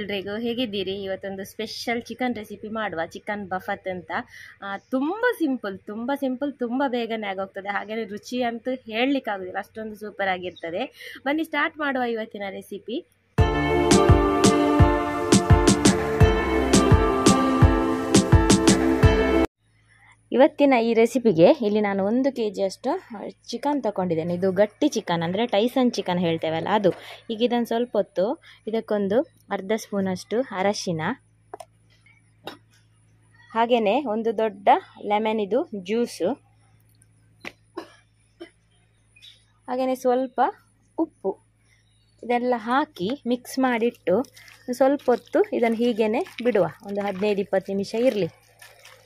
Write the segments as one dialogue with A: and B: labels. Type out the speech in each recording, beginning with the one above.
A: ಎಲ್ರಿಗೂ, ಹೇಗಿದ್ದೀರಿ? ಇವತ್ತೊಂದು ಸ್ಪೆಷಲ್ ಚಿಕನ್ ರೆಸಿಪಿ ಮಾಡುವ, ಚಿಕನ್ ಬಫತ್ ಅಂತ. ತುಂಬ ಸಿಂಪಲ್, ತುಂಬ ಬೇಗನೆ ಆಗೋಗ್ತದೆ. ಹಾಗೆಯೇ ರುಚಿ ಅಂತೂ ಹೇಳಲಿಕ್ಕಾಗೋದಿಲ್ಲ, ಅಷ್ಟೊಂದು ಸೂಪರ್ ಆಗಿರ್ತದೆ. ಬನ್ನಿ ಸ್ಟಾರ್ಟ್ ಮಾಡುವ ಇವತ್ತಿನ ರೆಸಿಪಿ. ಇವತ್ತಿನ ಈ ರೆಸಿಪಿಗೆ ಇಲ್ಲಿ ನಾನು 1 kg ಅಷ್ಟು ಚಿಕನ್ ತಗೊಂಡಿದ್ದೇನೆ. ಇದು ಗಟ್ಟಿ ಚಿಕನ್, ಅಂದರೆ ಟೈಸನ್ ಚಿಕನ್ ಹೇಳ್ತೇವಲ್ಲ ಅದು. ಈಗ ಇದನ್ನು ಸ್ವಲ್ಪ ಹೊತ್ತು ಇದಕ್ಕೊಂದು ಅರ್ಧ ಸ್ಪೂನಷ್ಟು ಅರಶಿನ, ಹಾಗೆಯೇ ಒಂದು ದೊಡ್ಡ ಲೆಮನ್ ಇದು ಜ್ಯೂಸು, ಹಾಗೆಯೇ ಸ್ವಲ್ಪ ಉಪ್ಪು, ಇದೆಲ್ಲ ಹಾಕಿ ಮಿಕ್ಸ್ ಮಾಡಿಟ್ಟು ಸ್ವಲ್ಪ ಹೊತ್ತು ಇದನ್ನು ಹೀಗೇ ಬಿಡುವ. ಒಂದು 15-20 ನಿಮಿಷ ಇರಲಿ.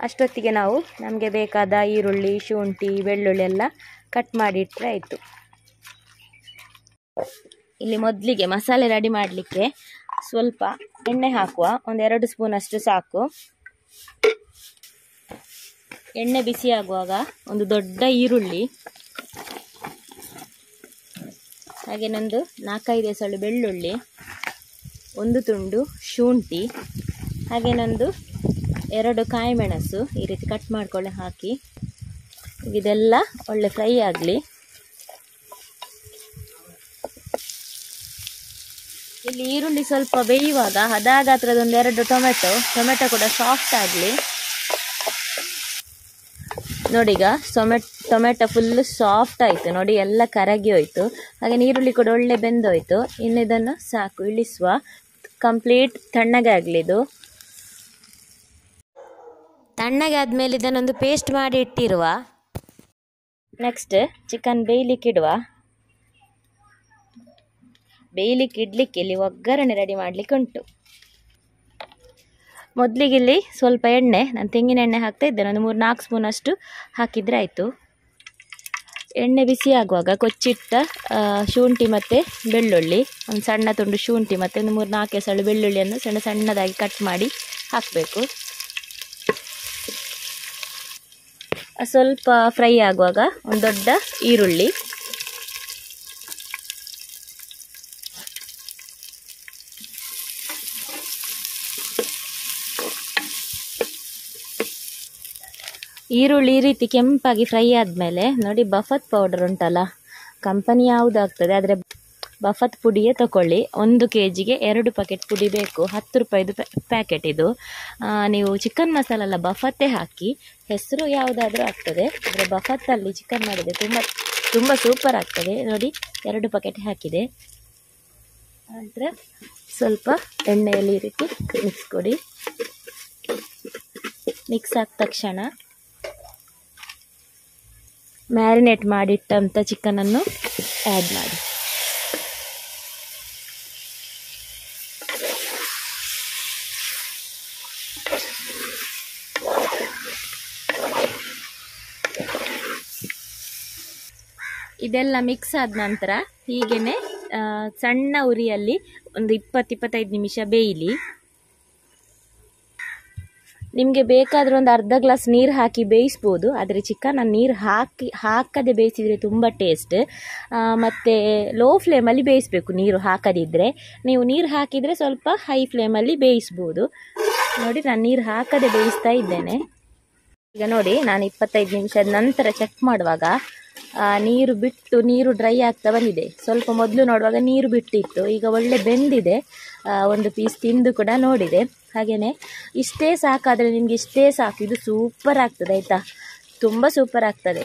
A: ಅಷ್ಟೊತ್ತಿಗೆ ನಾವು ನಮಗೆ ಬೇಕಾದ ಈರುಳ್ಳಿ, ಶುಂಠಿ, ಬೆಳ್ಳುಳ್ಳಿ ಎಲ್ಲ ಕಟ್ ಮಾಡಿಟ್ರೆ ಆಯಿತು. ಇಲ್ಲಿ ಮೊದಲಿಗೆ ಮಸಾಲೆ ರೆಡಿ ಮಾಡಲಿಕ್ಕೆ ಸ್ವಲ್ಪ ಎಣ್ಣೆ ಹಾಕುವ. 1-2 ಸ್ಪೂನಷ್ಟು ಸಾಕು. ಎಣ್ಣೆ ಬಿಸಿ ಆಗುವಾಗ ಒಂದು ದೊಡ್ಡ ಈರುಳ್ಳಿ, ಹಾಗೇನೊಂದು 4-5 ಎಸಳು ಬೆಳ್ಳುಳ್ಳಿ, ಒಂದು ತುಂಡು ಶುಂಠಿ, ಹಾಗೇನೊಂದು 2 ಕಾಯಿ ಮೆಣಸು ಈ ರೀತಿ ಕಟ್ ಮಾಡ್ಕೊಳ್ಳಿ ಹಾಕಿ ಇದೆಲ್ಲ ಒಳ್ಳೆ ಫ್ರೈ ಆಗಲಿ. ಇಲ್ಲಿ ಈರುಳ್ಳಿ ಸ್ವಲ್ಪ ಬೇಯುವಾಗ ಹದಾಗಾತ್ರದೊಂದು 2 ಟೊಮೆಟೊ ಕೂಡ ಸಾಫ್ಟ್ ಆಗಲಿ. ನೋಡಿ, ಈಗ ಟೊಮೆಟೊ ಫುಲ್ ಸಾಫ್ಟ್ ಆಯಿತು ನೋಡಿ, ಎಲ್ಲ ಕರಗಿ ಹೋಯಿತು. ಹಾಗೆ ಈರುಳ್ಳಿ ಕೂಡ ಒಳ್ಳೆ ಬೆಂದೋಯ್ತು. ಇನ್ನು ಇದನ್ನು ಸಾಕು, ಇಳಿಸುವ. ಕಂಪ್ಲೀಟ್ ತಣ್ಣಗೆ ಆಗಲಿ ಇದು. ತಣ್ಣಗೆ ಆದಮೇಲೆ ಇದನ್ನೊಂದು ಪೇಸ್ಟ್ ಮಾಡಿ ಇಟ್ಟಿರುವ. ನೆಕ್ಸ್ಟ್ ಚಿಕನ್ ಬೇಯಲಿಕ್ಕೆ ಇಡುವ. ಬೇಯಲಿಕ್ಕೆ ಇಡಲಿಕ್ಕೆ ಇಲ್ಲಿ ಒಗ್ಗರಣೆ ರೆಡಿ ಮಾಡಲಿಕ್ಕೆ ಉಂಟು. ಮೊದಲಿಗೆ ಇಲ್ಲಿ ಸ್ವಲ್ಪ ಎಣ್ಣೆ, ನಾನು ತೆಂಗಿನ ಎಣ್ಣೆ ಹಾಕ್ತಾ ಇದ್ದೇನೆ. ಒಂದು 3-4 ಸ್ಪೂನಷ್ಟು ಹಾಕಿದರೆ ಆಯಿತು. ಎಣ್ಣೆ ಬಿಸಿ ಆಗುವಾಗ ಕೊಚ್ಚಿಟ್ಟ ಶುಂಠಿ ಮತ್ತು ಬೆಳ್ಳುಳ್ಳಿ, ಒಂದು ಸಣ್ಣ ತುಂಡು ಶುಂಠಿ ಮತ್ತು ಒಂದು 3-4 ಎಸಳು ಬೆಳ್ಳುಳ್ಳಿಯನ್ನು ಸಣ್ಣದಾಗಿ ಕಟ್ ಮಾಡಿ ಹಾಕಬೇಕು. ಸ್ವಲ್ಪ ಫ್ರೈ ಆಗುವಾಗ ಒಂದು ದೊಡ್ಡ ಈರುಳ್ಳಿ, ಈರುಳ್ಳಿ ಈ ರೀತಿ ಕೆಂಪಾಗಿ ಫ್ರೈ ಆದಮೇಲೆ ನೋಡಿ, ಬಫತ್ ಪೌಡರ್ ಉಂಟಲ್ಲ, ಕಂಪನಿ ಯಾವುದಾಗ್ತದೆ ಆದರೆ ಬಫತ್ ಪುಡಿಯೇ ತಗೊಳ್ಳಿ. 1 kgಗೆ 2 ಪ್ಯಾಕೆಟ್ ಪುಡಿ ಬೇಕು. 10 ರೂಪಾಯಿದು ಪ್ಯಾಕೆಟ್ ಇದು. ನೀವು ಚಿಕನ್ ಮಸಾಲ ಅಲ್ಲ, ಬಫತ್ತೇ ಹಾಕಿ. ಹೆಸರು ಯಾವುದಾದ್ರೂ ಆಗ್ತದೆ, ಆದರೆ ಬಫತ್ತಲ್ಲಿ ಚಿಕನ್ ಮಾಡಿದರೆ ತುಂಬ ಸೂಪರ್ ಆಗ್ತದೆ. ನೋಡಿ, 2 ಪ್ಯಾಕೆಟ್ ಹಾಕಿದೆ. ನಂತರ ಸ್ವಲ್ಪ ಎಣ್ಣೆಯಲ್ಲಿ ಈ ರೀತಿ ಮಿಕ್ಸ್ ಕೊಡಿ. ಮಿಕ್ಸ್ ಆದ ತಕ್ಷಣ ಮ್ಯಾರಿನೇಟ್ ಮಾಡಿಟ್ಟಂಥ ಚಿಕನನ್ನು ಆ್ಯಡ್ ಮಾಡಿ. ಇದೆಲ್ಲ ಮಿಕ್ಸ್ ಆದ ನಂತರ ಹೀಗೇ ಸಣ್ಣ ಉರಿಯಲ್ಲಿ ಒಂದು 20-25 ನಿಮಿಷ ಬೇಯಲಿ. ನಿಮಗೆ ಬೇಕಾದರೆ ಒಂದು ಅರ್ಧ ಗ್ಲಾಸ್ ನೀರು ಹಾಕಿ ಬೇಯಿಸ್ಬೋದು, ಆದರೆ ಚಿಕನ್ ನೀರು ಹಾಕದೆ ಬೇಯಿಸಿದರೆ ತುಂಬ ಟೇಸ್ಟ್. ಮತ್ತು ಲೋ ಫ್ಲೇಮಲ್ಲಿ ಬೇಯಿಸಬೇಕು, ನೀರು ಹಾಕದಿದ್ದರೆ. ನೀವು ನೀರು ಹಾಕಿದರೆ ಸ್ವಲ್ಪ ಹೈ ಫ್ಲೇಮಲ್ಲಿ ಬೇಯಿಸ್ಬೋದು. ನೋಡಿ, ನಾನು ನೀರು ಹಾಕದೆ ಬೇಯಿಸ್ತಾ ಇದ್ದೇನೆ. ಈಗ ನೋಡಿ, ನಾನು 25 ನಿಮಿಷದ ನಂತರ ಚೆಕ್ ಮಾಡುವಾಗ ನೀರು ಡ್ರೈ ಆಗ್ತಾ ಬಂದಿದೆ. ಸ್ವಲ್ಪ ಮೊದಲು ನೋಡುವಾಗ ನೀರು ಬಿಟ್ಟಿತ್ತು, ಈಗ ಒಳ್ಳೆ ಬೆಂದಿದೆ. ಒಂದು ಪೀಸ್ ತಿಂದು ಕೂಡ ನೋಡಿದೆ. ಹಾಗೆಯೇ ಇಷ್ಟೇ ಸಾಕಾದರೆ ನಿಮಗೆ ಇಷ್ಟೇ ಸಾಕು, ಇದು ಸೂಪರ್ ಆಗ್ತದೆ ಆಯಿತಾ, ತುಂಬ ಸೂಪರ್ ಆಗ್ತದೆ.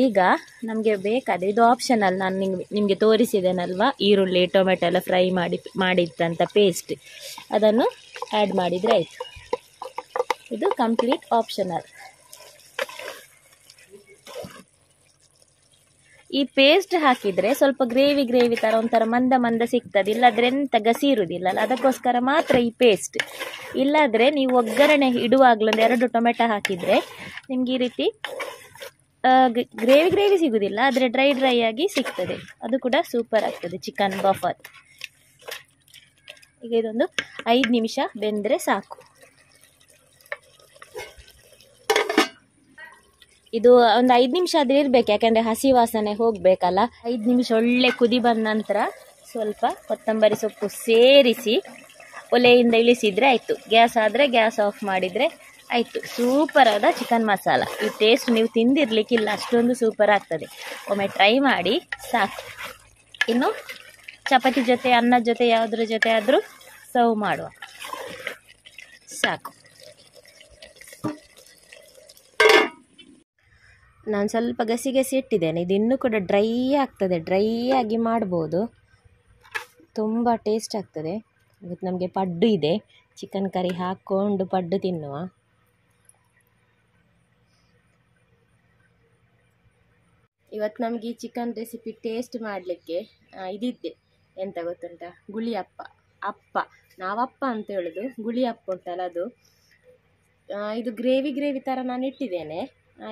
A: ಈಗ ನಮಗೆ ಬೇಕಾದರೆ ಇದು ಆಪ್ಷನಲ್, ನಾನು ನಿಮಗೆ ತೋರಿಸಿದ್ದೇನಲ್ವ, ಈರುಳ್ಳಿ ಟೊಮೆಟೊ ಎಲ್ಲ ಫ್ರೈ ಮಾಡಿದ್ದಂಥ ಪೇಸ್ಟ್, ಅದನ್ನು ಆ್ಯಡ್ ಮಾಡಿದರೆ ಆಯಿತು. ಇದು ಕಂಪ್ಲೀಟ್ ಆಪ್ಷನಲ್. ಈ ಪೇಸ್ಟ್ ಹಾಕಿದರೆ ಸ್ವಲ್ಪ ಗ್ರೇವಿ ಥರ ಒಂಥರ ಮಂದ ಸಿಗ್ತದೆ, ಇಲ್ಲಾದರೆ ಎಂತ ಗಸಿ ಇರುವುದಿಲ್ಲ, ಅದಕ್ಕೋಸ್ಕರ ಮಾತ್ರ ಈ ಪೇಸ್ಟ್. ಇಲ್ಲಾದರೆ ನೀವು ಒಗ್ಗರಣೆ ಇಡುವಾಗಲೂ 2 ಟೊಮೆಟೊ ಹಾಕಿದರೆ ನಿಮ್ಗೆ ಈ ರೀತಿ ಗ್ರೇವಿ ಸಿಗುವುದಿಲ್ಲ, ಆದರೆ ಡ್ರೈ ಆಗಿ ಸಿಗ್ತದೆ. ಅದು ಕೂಡ ಸೂಪರ್ ಆಗ್ತದೆ ಚಿಕನ್ ಬಫತ್. ಈಗ ಇದೊಂದು 5 ನಿಮಿಷ ಬೆಂದರೆ ಸಾಕು. ಇದು ಒಂದು 5 ನಿಮಿಷ ಆದ್ರೆ ಇರಬೇಕು, ಯಾಕಂದರೆ ಹಸಿ ವಾಸನೆ ಹೋಗಬೇಕಲ್ಲ. 5 ನಿಮಿಷ ಒಳ್ಳೆ ಕುದಿ ಬಂದ ನಂತರ ಸ್ವಲ್ಪ ಕೊತ್ತಂಬರಿ ಸೊಪ್ಪು ಸೇರಿಸಿ ಒಲೆಯಿಂದ ಇಳಿಸಿದರೆ ಆಯಿತು. ಗ್ಯಾಸ್ ಆದರೆ ಗ್ಯಾಸ್ ಆಫ್ ಮಾಡಿದರೆ ಆಯಿತು. ಸೂಪರ್ ಆದ ಚಿಕನ್ ಮಸಾಲ. ಈ ಟೇಸ್ಟ್ ನೀವು ತಿಂದಿರಲಿಕ್ಕಿಲ್ಲ, ಅಷ್ಟೊಂದು ಸೂಪರ್ ಆಗ್ತದೆ. ಒಮ್ಮೆ ಟ್ರೈ ಮಾಡಿ ಸಾಕು. ಇನ್ನು ಚಪಾತಿ ಜೊತೆ, ಅನ್ನದ ಜೊತೆ, ಯಾವುದ್ರ ಜೊತೆ ಆದರೂ ಸರ್ವ್ ಮಾಡುವ, ಸಾಕು. ನಾನು ಸ್ವಲ್ಪ ಗಸಿ ಇಟ್ಟಿದ್ದೇನೆ. ಇದು ಇನ್ನೂ ಕೂಡ ಡ್ರೈ ಆಗ್ತದೆ. ಡ್ರೈ ಆಗಿ ಮಾಡ್ಬೋದು, ತುಂಬ ಟೇಸ್ಟ್ ಆಗ್ತದೆ. ಇವತ್ತು ನಮಗೆ ಪಡ್ಡು ಇದೆ, ಚಿಕನ್ ಕರಿ ಹಾಕ್ಕೊಂಡು ಪಡ್ಡು ತಿನ್ನುವ. ಇವತ್ತು ನಮಗೆ ಈ ಚಿಕನ್ ರೆಸಿಪಿ ಟೇಸ್ಟ್ ಮಾಡಲಿಕ್ಕೆ ಇದಿದ್ದೆ, ಎಂತ ಗೊತ್ತುಂಟ, ಗುಳಿ ಅಪ್ಪ. ನಾವಪ್ಪ ಅಂತ ಹೇಳೋದು, ಗುಳಿ ಅಪ್ಪ ಉಂಟಲ್ಲ ಅದು. ಇದು ಗ್ರೇವಿ ಥರ ನಾನು ಇಟ್ಟಿದ್ದೇನೆ.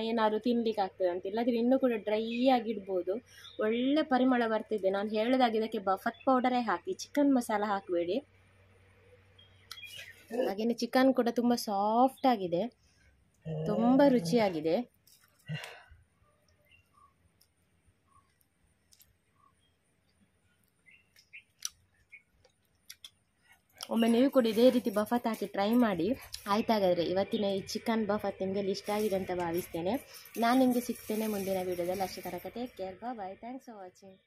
A: ಏನಾದರೂ ತಿನ್ಲಿಕ್ಕೆ ಆಗ್ತದೆ ಅಂತ, ಇಲ್ಲದ್ರೆ ಇನ್ನೂ ಕೂಡ ಡ್ರೈ ಆಗಿಡ್ಬೋದು. ಒಳ್ಳೆ ಪರಿಮಳ ಬರ್ತಿದೆ. ನಾನು ಹೇಳಿದಾಗ ಇದಕ್ಕೆ ಬಫತ್ ಪೌಡರೇ ಹಾಕಿ, ಚಿಕನ್ ಮಸಾಲ ಹಾಕಬೇಡಿ. ಹಾಗೆಯೇ ಚಿಕನ್ ಕೂಡ ತುಂಬ ಸಾಫ್ಟ್ ಆಗಿದೆ, ತುಂಬ ರುಚಿಯಾಗಿದೆ. ಒಮ್ಮೆ ನೀವು ಕೂಡ ಇದೇ ರೀತಿ ಬಫತ್ ಹಾಕಿ ಟ್ರೈ ಮಾಡಿ. ಆಯ್ತಾಗಾದರೆ ಇವತ್ತಿನ ಈ ಚಿಕನ್ ಬಫತ್ ನಿಮಗೆ ಇಷ್ಟ ಆಗಿದೆ ಅಂತ ಭಾವಿಸ್ತೇನೆ. ನಾನು ನಿಮಗೆ ಸಿಗ್ತೇನೆ ಮುಂದಿನ ವೀಡಿಯೋದಲ್ಲಿ. ಅಷ್ಟೇ ತನಕ take care, bye. Thanks for watching.